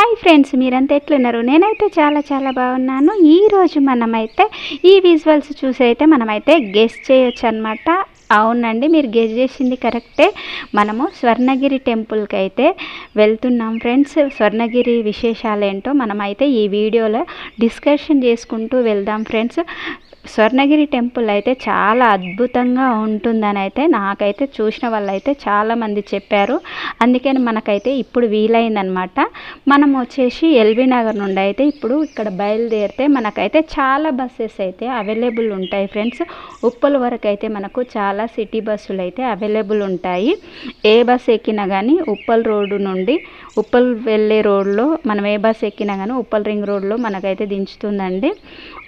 Hi friends, మీరంతా ఎట్లున్నారు? నేనైతే చాలా బాగున్నాను. ఈరోజు మనమైతే ఈ విజువల్స్ చూసి అయితే మనమైతే గెస్ చేయొచ్చు అనమాట. అవునండి, మీరు గెస్ చేసింది కరెక్టే. మనము స్వర్ణగిరి టెంపుల్కి అయితే వెళ్తున్నాం ఫ్రెండ్స్. స్వర్ణగిరి విశేషాలు ఏంటో మనమైతే ఈ వీడియోలో డిస్కషన్ చేసుకుంటూ వెళ్దాం ఫ్రెండ్స్. స్వర్ణగిరి టెంపుల్ అయితే చాలా అద్భుతంగా ఉంటుందని అయితే నాకైతే చూసిన వాళ్ళైతే చాలామంది చెప్పారు. అందుకని మనకైతే ఇప్పుడు వీలైందనమాట. మనం వచ్చేసి ఎల్బీ నగర్ నుండి అయితే ఇప్పుడు ఇక్కడ బయలుదేరితే మనకైతే చాలా బస్సెస్ అయితే అవైలబుల్ ఉంటాయి ఫ్రెండ్స్. ఉప్పల్ వరకు అయితే మనకు చాలా సిటీ బస్సులు అయితే అవైలబుల్ ఉంటాయి. ఏ బస్ ఎక్కినా కానీ ఉప్పల్ రోడ్డు నుండి ఉప్పల్ వెళ్ళే రోడ్లో మనం ఏ బస్ ఎక్కినా కానీ ఉప్పల్ రింగ్ రోడ్లో మనకైతే దించుతుందండి.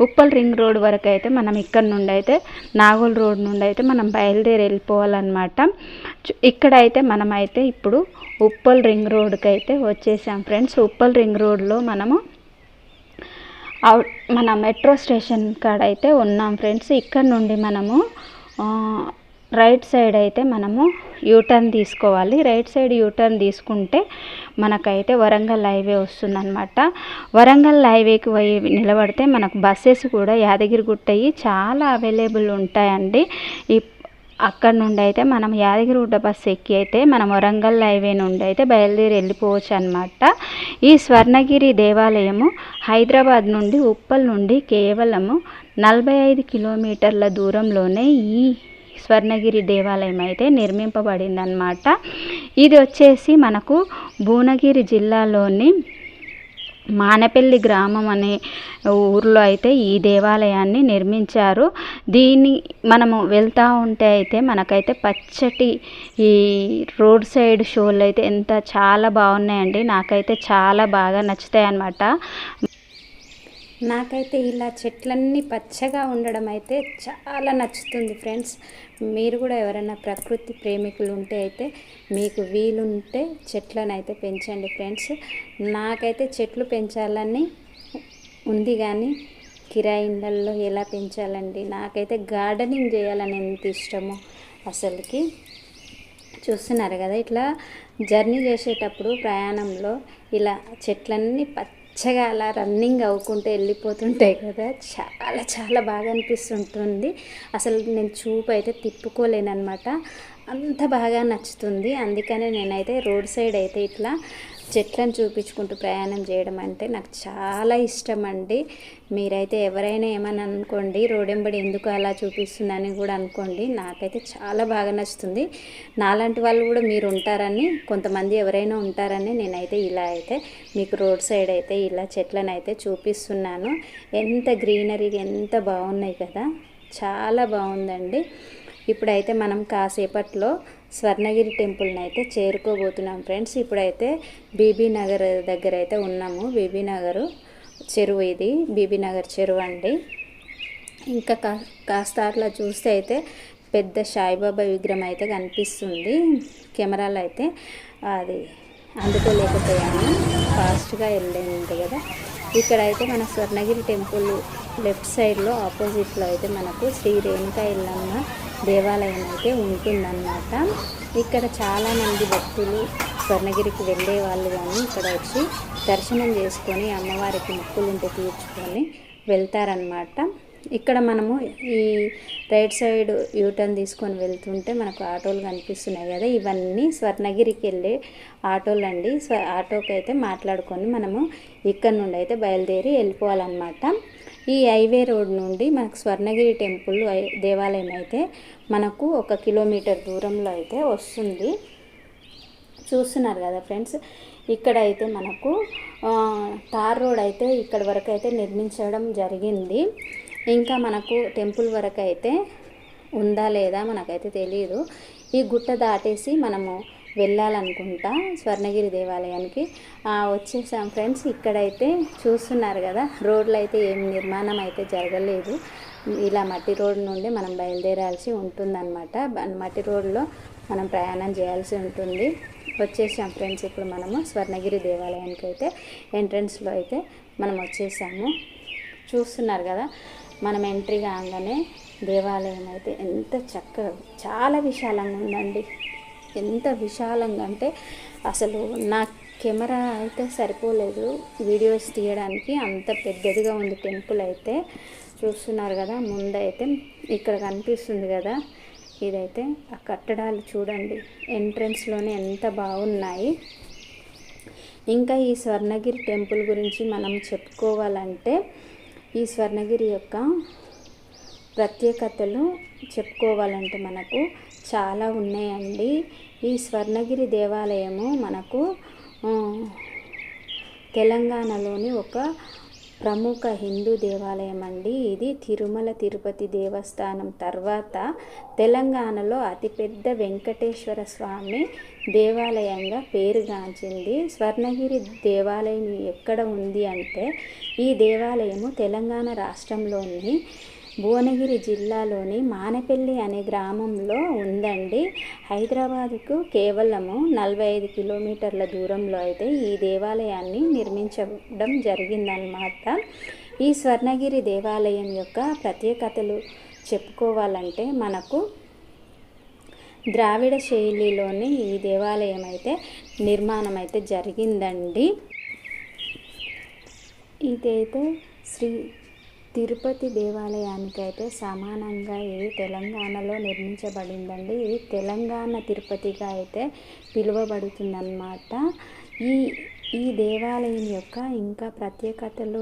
ఉప్పల్ రింగ్ రోడ్ వరకు అయితే మనం ఇక్కడ నుండి అయితే నాగోల్ రోడ్ నుండి అయితే మనం బయలుదేరి వెళ్ళిపోవాలన్నమాట. ఇక్కడైతే మనమైతే ఇప్పుడు ఉప్పల్ రింగ్ రోడ్కి అయితే వచ్చేసాం ఫ్రెండ్స్. ఉప్పల్ రింగ్ రోడ్లో మనము మన మెట్రో స్టేషన్ కాడ అయితే ఉన్నాం ఫ్రెండ్స్. ఇక్కడ నుండి మనము రైట్ సైడ్ అయితే మనము యూటర్న్ తీసుకోవాలి. రైట్ సైడ్ యూటర్న్ తీసుకుంటే మనకైతే వరంగల్ హైవే వస్తుందన్నమాట. వరంగల్ హైవేకి పోయి నిలబడితే మనకు బస్సెస్ కూడా యాదగిరిగుట్ట చాలా అవైలబుల్ ఉంటాయండి. అక్కడ నుండి అయితే మనం యాదగిరిగుట్ట బస్సు ఎక్కి అయితే మనం వరంగల్ హైవే నుండి అయితే బయలుదేరి వెళ్ళిపోవచ్చు అనమాట. ఈ స్వర్ణగిరి దేవాలయము హైదరాబాద్ నుండి ఉప్పల్ నుండి కేవలము 45 కిలోమీటర్ల దూరంలోనే ఈ స్వర్ణగిరి దేవాలయం అయితే నిర్మింపబడిందనమాట. ఇది వచ్చేసి మనకు భువనగిరి జిల్లాలోని మానపల్లి గ్రామం అనే ఊర్లో అయితే ఈ దేవాలయాన్ని నిర్మించారు. దీన్ని మనము వెళ్తూ ఉంటే అయితే మనకైతే పచ్చటి ఈ రోడ్ సైడ్ షోలు అయితే చాలా బాగున్నాయండి. నాకైతే చాలా బాగా నచ్చుతాయి అన్నమాట. నాకైతే ఇలా చెట్లన్నీ పచ్చగా ఉండడం అయితే చాలా నచ్చుతుంది ఫ్రెండ్స్. మీరు కూడా ఎవరైనా ప్రకృతి ప్రేమికులు ఉంటే అయితే మీకు వీలుంటే చెట్లను అయితే పెంచండి ఫ్రెండ్స్. నాకైతే చెట్లు పెంచాలని ఉంది కానీ కిరాయి ఇళ్ళల్లో ఎలా పెంచాలండి. నాకైతే గార్డెనింగ్ చేయాలని ఎంత ఇష్టమో అసలుకి. చూస్తున్నారు కదా, ఇట్లా జర్నీ చేసేటప్పుడు ప్రయాణంలో ఇలా చెట్లన్నీ పచ్చగా అలా రన్నింగ్ అవ్వుకుంటూ వెళ్ళిపోతుంటాయి కదా, చాలా బాగా అనిపిస్తుంటుంది. అసలు నేను చూపు అయితే తిప్పుకోలేనమాట, అంత బాగా నచ్చుతుంది. అందుకనే నేనైతే రోడ్ సైడ్ అయితే ఇట్లా చెట్లను చూపించుకుంటూ ప్రయాణం చేయడం అంటే నాకు చాలా ఇష్టం అండి. మీరైతే ఎవరైనా ఏమని అనుకోండి, రోడెంబడి ఎందుకు అలా చూపిస్తుందని కూడా అనుకోండి. నాకైతే చాలా బాగా నచ్చుతుంది. నాలాంటి వాళ్ళు కూడా మీరు ఉంటారని, కొంతమంది ఎవరైనా ఉంటారని నేనైతే ఇలా అయితే మీకు రోడ్ సైడ్ అయితే ఇలా చెట్లను అయితే చూపిస్తున్నాను. ఎంత గ్రీనరీగా ఎంత బాగున్నాయి కదా, చాలా బాగుందండి. ఇప్పుడైతే మనం కాసేపట్లో స్వర్ణగిరి టెంపుల్ని అయితే చేరుకోబోతున్నాం ఫ్రెండ్స్. ఇప్పుడైతే బీబీ నగర్ దగ్గర అయితే ఉన్నాము. బీబీ నగర్ చెరువు, ఇది బీబీ నగర్ చెరువు అండి. ఇంకా కాస్త అట్లా చూస్తే అయితే పెద్ద సాయిబాబా విగ్రహం అయితే కనిపిస్తుంది. కెమెరాలో అయితే అది అందుకోలేకపోయాను, ఫాస్ట్గా వెళ్ళింది కదా. ఇక్కడైతే మన స్వర్ణగిరి టెంపుల్ లెఫ్ట్ సైడ్లో ఆపోజిట్లో అయితే మనకు శ్రీ రేణుకా ఎల్లమ్మ దేవాలయం అయితే ఉంటుందన్నమాట. ఇక్కడ చాలామంది భక్తులు స్వర్ణగిరికి వెళ్ళే వాళ్ళు కానీ ఇక్కడ వచ్చి దర్శనం చేసుకొని అమ్మవారికి మొక్కులుంటే తీర్చుకొని వెళ్తారనమాట. ఇక్కడ మనము ఈ రైట్ సైడ్ యూటర్న్ తీసుకొని వెళ్తుంటే మనకు ఆటోలు కనిపిస్తున్నాయి కదా, ఇవన్నీ స్వర్ణగిరికి వెళ్ళే ఆటోలు అండి. ఆటోకి అయితే మాట్లాడుకొని మనము ఇక్కడ నుండి అయితే బయలుదేరి వెళ్ళిపోవాలన్నమాట. ఈ హైవే రోడ్ నుండి మనకు స్వర్ణగిరి టెంపుల్ దేవాలయం అయితే మనకు 1 కిలోమీటర్ దూరంలో అయితే వస్తుంది. చూస్తున్నారు కదా ఫ్రెండ్స్, ఇక్కడైతే మనకు తార్ రోడ్ అయితే ఇక్కడ వరకు అయితే నిర్మించడం జరిగింది. ఇంకా మనకు టెంపుల్ వరకు అయితే ఉందా లేదా మనకైతే తెలియదు. ఈ గుట్ట దాటేసి మనము వెళ్ళాలనుకుంటా స్వర్ణగిరి దేవాలయానికి. వచ్చేసాం ఫ్రెండ్స్. ఇక్కడైతే చూస్తున్నారు కదా, రోడ్లు అయితే ఏం నిర్మాణం అయితే జరగలేదు. ఇలా మట్టి రోడ్ నుండి మనం బయలుదేరాల్సి ఉంటుందన్నమాట. మట్టి రోడ్లో మనం ప్రయాణం చేయాల్సి ఉంటుంది. వచ్చేసాం ఫ్రెండ్స్. ఇప్పుడు మనము స్వర్ణగిరి దేవాలయానికి అయితే ఎంట్రన్స్లో అయితే మనం వచ్చేసాము. చూస్తున్నారు కదా, మనం ఎంట్రీ కాగానే దేవాలయం అయితే ఎంత చక్కగా చాలా విశాలంగా ఉందండి. ఎంత విశాలంగా అంటే అసలు నాకు కెమెరా అయితే సరిపోలేదు వీడియోస్ తీయడానికి, అంత పెద్దదిగా ఉంది టెంపుల్ అయితే. చూస్తున్నారు కదా, ముందైతే ఇక్కడ కనిపిస్తుంది కదా, ఇదైతే ఆ కట్టడాలు చూడండి, ఎంట్రన్స్లోనే ఎంత బాగున్నాయి. ఇంకా ఈ స్వర్ణగిరి టెంపుల్ గురించి మనం చెప్పుకోవాలంటే, ఈ స్వర్ణగిరి యొక్క ప్రత్యేకతలు చెప్పుకోవాలంటే మనకు చాలా ఉన్నాయండి. ఈ స్వర్ణగిరి దేవాలయము మనకు తెలంగాణలోని ఒక ప్రముఖ హిందూ దేవాలయం అండి. ఇది తిరుమల తిరుపతి దేవస్థానం తర్వాత తెలంగాణలో అతిపెద్ద వెంకటేశ్వర స్వామి దేవాలయంగా పేరుగాంచింది. స్వర్ణగిరి దేవాలయం ఎక్కడ ఉంది అంటే, ఈ దేవాలయము తెలంగాణ రాష్ట్రంలోని భువనగిరి జిల్లాలోని మానపల్లి అనే గ్రామంలో ఉందండి. హైదరాబాదుకు కేవలము 45 కిలోమీటర్ల దూరంలో అయితే ఈ దేవాలయాన్ని నిర్మించడం జరిగిందన్నమాట. ఈ స్వర్ణగిరి దేవాలయం యొక్క ప్రత్యేకతలు చెప్పుకోవాలంటే, మనకు ద్రావిడ శైలిలోని ఈ దేవాలయం అయితే నిర్మాణం అయితే జరిగిందండి. ఇదైతే శ్రీ తిరుపతి దేవాలయానికైతే సమానంగా ఇది తెలంగాణలో నిర్మించబడిందండి. ఇది తెలంగాణ తిరుపతిగా అయితే పిలువబడుతుందన్నమాట. ఈ దేవాలయం యొక్క ఇంకా ప్రత్యేకతలు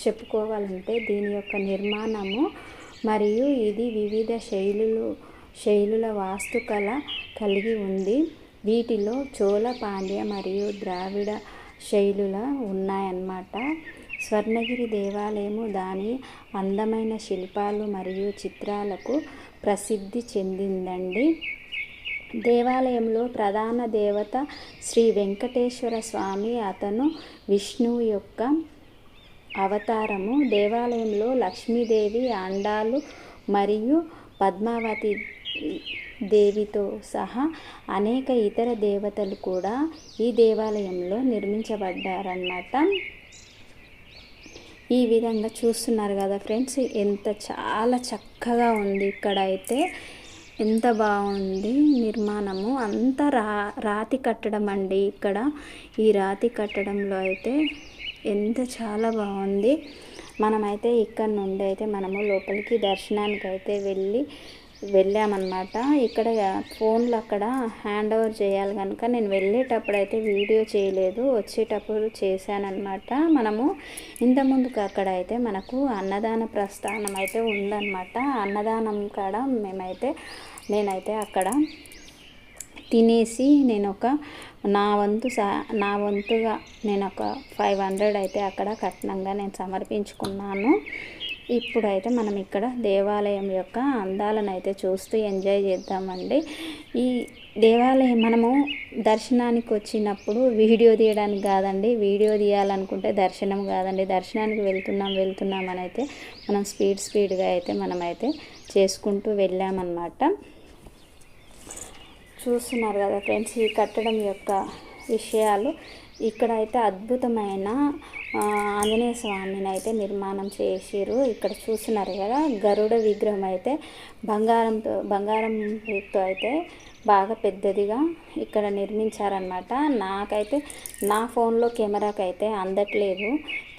చెప్పుకోవాలంటే, దీని యొక్క నిర్మాణము మరియు ఇది వివిధ శైలుల వాస్తుకళ కలిగి ఉంది. వీటిలో చోళ, పాండ్య మరియు ద్రావిడ శైలుల ఉన్నాయన్నమాట. స్వర్ణగిరి దేవాలయము దాని అందమైన శిల్పాలు మరియు చిత్రాలకు ప్రసిద్ధి చెందిందండి. దేవాలయంలో ప్రధాన దేవత శ్రీ వెంకటేశ్వర స్వామి, అతను విష్ణువు యొక్క అవతారము. దేవాలయంలో లక్ష్మీదేవి, ఆండాలు మరియు పద్మావతి దేవితో సహా అనేక ఇతర దేవతలు కూడా ఈ దేవాలయంలో నిర్మించబడ్డారన్నమాట. ఈ విధంగా చూస్తున్నారు కదా ఫ్రెండ్స్, ఎంత చాలా చక్కగా ఉంది. ఇక్కడ అయితే ఎంత బాగుంది నిర్మాణము, అంతా రాతి కట్టడం అండి. ఇక్కడ ఈ రాతి కట్టడంలో అయితే ఎంత చాలా బాగుంది. మనమైతే ఇక్కడ నుండి అయితే మనము లోపలికి దర్శనానికి అయితే వెళ్ళామన్నమాట. ఇక్కడ ఫోన్లు అక్కడ హ్యాండ్ ఓవర్ చేయాలి కనుక నేను వెళ్ళేటప్పుడు అయితే వీడియో చేయలేదు, వచ్చేటప్పుడు చేశానన్నమాట. మనము ఇంతకుముందుకు అక్కడ అయితే మనకు అన్నదాన ప్రస్థానం అయితే ఉందన్నమాట. అన్నదానం కాడ నేనైతే అక్కడ తినేసి నా వంతుగా నేను ఒక 500 అయితే అక్కడ కట్నంగా నేను సమర్పించుకున్నాను. ఇప్పుడైతే మనం ఇక్కడ దేవాలయం యొక్క అందాలను అయితే చూస్తూ ఎంజాయ్ చేద్దామండి. ఈ దేవాలయం మనము దర్శనానికి వచ్చినప్పుడు వీడియో తీయడానికి కాదండి, వీడియో తీయాలనుకుంటే దర్శనం కాదండి, దర్శనానికి వెళ్తున్నాం అని అయితే మనం స్పీడ్గా అయితే మనమైతే చేసుకుంటూ వెళ్ళామన్నమాట. చూస్తున్నారు కదా ఫ్రెండ్స్, ఈ కట్టడం యొక్క విషయాలు. ఇక్కడైతే అద్భుతమైన ఆంజనేయ స్వామిని అయితే నిర్మాణం చేసిరు. ఇక్కడ చూస్తున్నారు కదా, గరుడ విగ్రహం అయితే బంగారంతో అయితే బాగా పెద్దదిగా ఇక్కడ నిర్మించారనమాట. నాకైతే నా ఫోన్లో కెమెరాకైతే అందట్లేదు,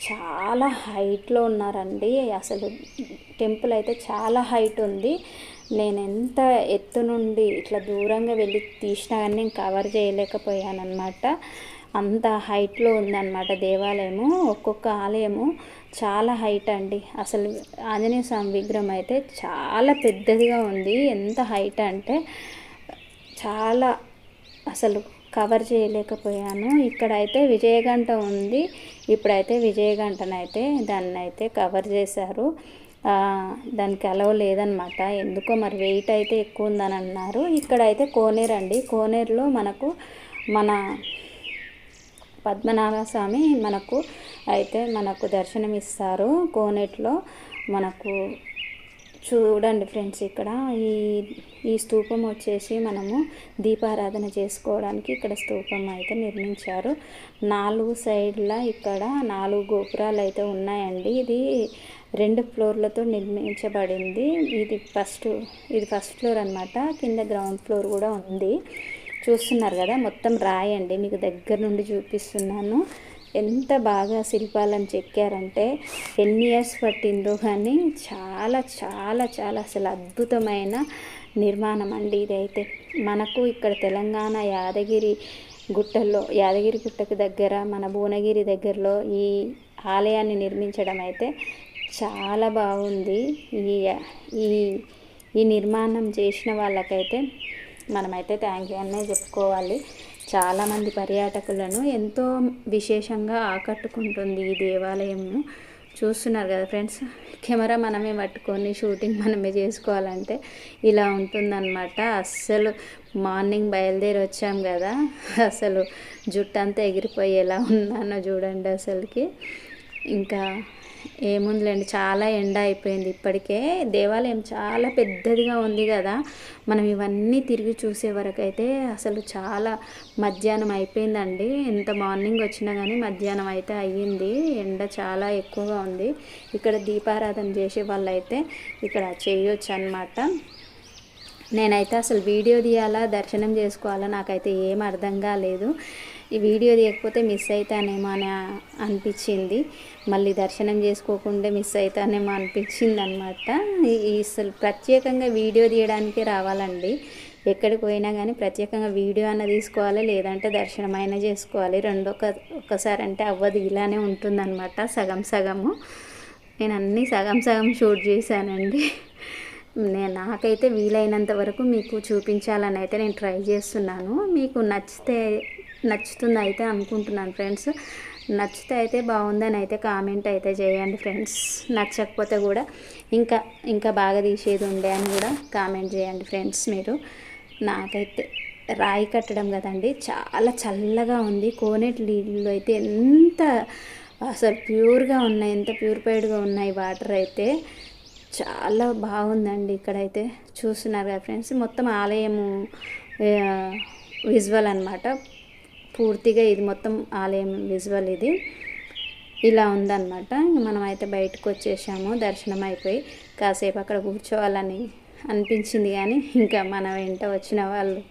చాలా హైట్లో ఉన్నారండి. అసలు టెంపుల్ అయితే చాలా హైట్ ఉంది. నేను ఎంత ఎత్తు నుండి ఇట్లా దూరంగా వెళ్ళి తీసినా కానీ నేను కవర్ చేయలేకపోయానన్నమాట. అంత హైట్లో ఉందన్నమాట దేవాలయము. ఒక్కొక్క ఆలయము చాలా హైట్ అండి. అసలు ఆంజనేయ స్వామి విగ్రహం అయితే చాలా పెద్దదిగా ఉంది. ఎంత హైట్ అంటే చాలా అసలు కవర్ చేయలేకపోయాను. ఇక్కడైతే విజయగంట ఉంది. ఇప్పుడైతే విజయగంటనైతే దాన్ని అయితే కవర్ చేశారు. దానికి అలవ లేదనమాట, ఎందుకో మరి వెయిట్ అయితే ఎక్కువ ఉందని అన్నారు. ఇక్కడైతే కోనేరు అండి. కోనేరులో మన పద్మనాభ స్వామి మనకు దర్శనం ఇస్తారు. కోనేటిలో మనకు చూడండి ఫ్రెండ్స్, ఇక్కడ ఈ స్తూపం వచ్చేసి మనము దీపారాధన చేసుకోవడానికి ఇక్కడ స్తూపం అయితే నిర్మించారు. 4 సైడ్ల ఇక్కడ 4 గోపురాలు అయితే ఉన్నాయండి. ఇది 2 ఫ్లోర్లతో నిర్మించబడింది. ఇది ఫస్ట్ ఫ్లోర్ అన్నమాట. కింద గ్రౌండ్ ఫ్లోర్ కూడా ఉంది. చూస్తున్నారు కదా, మొత్తం రాయండి, మీకు దగ్గర నుండి చూపిస్తున్నాను. ఎంత బాగా శిల్పాలను చెక్కారంటే ఎన్ని ఇయర్స్ పట్టిందో కానీ చాలా చాలా చాలా అసలు అద్భుతమైన నిర్మాణం అండి ఇదైతే. మనకు ఇక్కడ తెలంగాణ యాదగిరి గుట్టకు దగ్గర మన భువనగిరి దగ్గరలో ఈ ఆలయాన్ని నిర్మించడం అయితే చాలా బాగుంది. ఈ ఈ నిర్మాణం చేసిన వాళ్ళకైతే మనమైతే థ్యాంక్ యూ అనే చెప్పుకోవాలి. చాలామంది పర్యాటకులను ఎంతో విశేషంగా ఆకట్టుకుంటుంది ఈ దేవాలయము. చూస్తున్నారు కదా ఫ్రెండ్స్, కెమెరా మనమే పట్టుకొని షూటింగ్ మనమే చేసుకోవాలంటే ఇలా ఉంటుందన్నమాట. అస్సలు మార్నింగ్ బయలుదేరి వచ్చాం కదా, అసలు జుట్టు అంతా ఎగిరిపోయి ఎలా ఉన్నానో చూడండి అసలుకి. ఇంకా ఏముందిలేండి, చాలా ఎండ అయిపోయింది ఇప్పటికే. దేవాలయం చాలా పెద్దదిగా ఉంది కదా, మనం ఇవన్నీ తిరిగి చూసే వరకు అయితే అసలు చాలా మధ్యాహ్నం అయిపోయిందండి. ఎంత మార్నింగ్ వచ్చినా కానీ మధ్యాహ్నం అయితే అయ్యింది. ఎండ చాలా ఎక్కువగా ఉంది. ఇక్కడ దీపారాధన చేసే వాళ్ళు అయితే ఇక్కడ చేయొచ్చు అన్నమాట. నేనైతే అసలు వీడియో తీయాలా దర్శనం చేసుకోవాలా నాకైతే ఏం అర్థం కాలేదు. ఈ వీడియో తీయకపోతే మిస్ అవుతానేమో అని అనిపించింది, మళ్ళీ దర్శనం చేసుకోకుండా మిస్ అవుతానేమో అనిపించింది అనమాట. అసలు ప్రత్యేకంగా వీడియో తీయడానికే రావాలండి. ఎక్కడికి పోయినా కానీ ప్రత్యేకంగా వీడియో అన్న తీసుకోవాలి, లేదంటే దర్శనం అయినా చేసుకోవాలి. ఒక్కసారి అంటే అవ్వదు, ఇలానే ఉంటుందన్నమాట. సగం సగము నేను అన్నీ సగం సగం షూట్ చేశానండి. నాకైతే వీలైనంత వరకు మీకు చూపించాలని అయితే నేను ట్రై చేస్తున్నాను. మీకు నచ్చుతుంది అయితే అనుకుంటున్నాను ఫ్రెండ్స్. నచ్చితే అయితే బాగుందని అయితే కామెంట్ అయితే చేయండి ఫ్రెండ్స్. నచ్చకపోతే కూడా ఇంకా బాగా తీసేది ఉండే అని కూడా కామెంట్ చేయండి ఫ్రెండ్స్ మీరు. నాకైతే రాయి కట్టడం కదండి, చాలా చల్లగా ఉంది. కోనేటి నీళ్ళు అయితే ఎంత అసలు ప్యూర్గా ఉన్నాయి, ఎంత ప్యూరిఫైడ్గా ఉన్నాయి వాటర్ అయితే. చాలా బాగుందండి ఇక్కడైతే. చూస్తున్నారు కదా ఫ్రెండ్స్, మొత్తం ఆలయము విజువల్ అన్నమాట. పూర్తిగా ఇది మొత్తం ఆలయం విజువల్ ఇది ఇలా ఉందన్నమాట. మనం అయితే బయటకు వచ్చేసాము, దర్శనం అయిపోయి కాసేపు అక్కడ కూర్చోవాలని అనిపించింది, కానీ ఇంకా మన వెంట వచ్చిన వాళ్ళు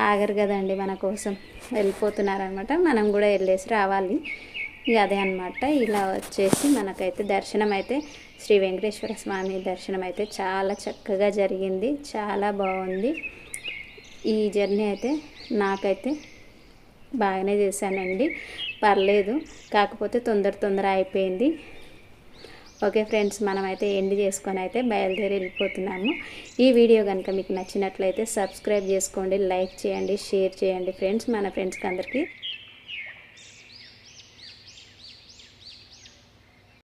ఆగరు కదండి, మన కోసం వెళ్ళిపోతున్నారనమాట. మనం కూడా వెళ్ళేసి రావాలి. ఇక అదే అనమాట. ఇలా వచ్చేసి మనకైతే దర్శనం అయితే శ్రీ వెంకటేశ్వర స్వామి దర్శనం అయితే చాలా చక్కగా జరిగింది, చాలా బాగుంది. ఈ జర్నీ అయితే నాకైతే బాగానే చేశానండి, పర్లేదు. కాకపోతే తొందర అయిపోయింది. ఓకే ఫ్రెండ్స్, మనమైతే ఎండ్ చేసుకొని అయితే బయలుదేరి వెళ్ళిపోతున్నాము. ఈ వీడియో కనుక మీకు నచ్చినట్లయితే సబ్స్క్రైబ్ చేసుకోండి, లైక్ చేయండి, షేర్ చేయండి ఫ్రెండ్స్, మన ఫ్రెండ్స్కి అందరికీ.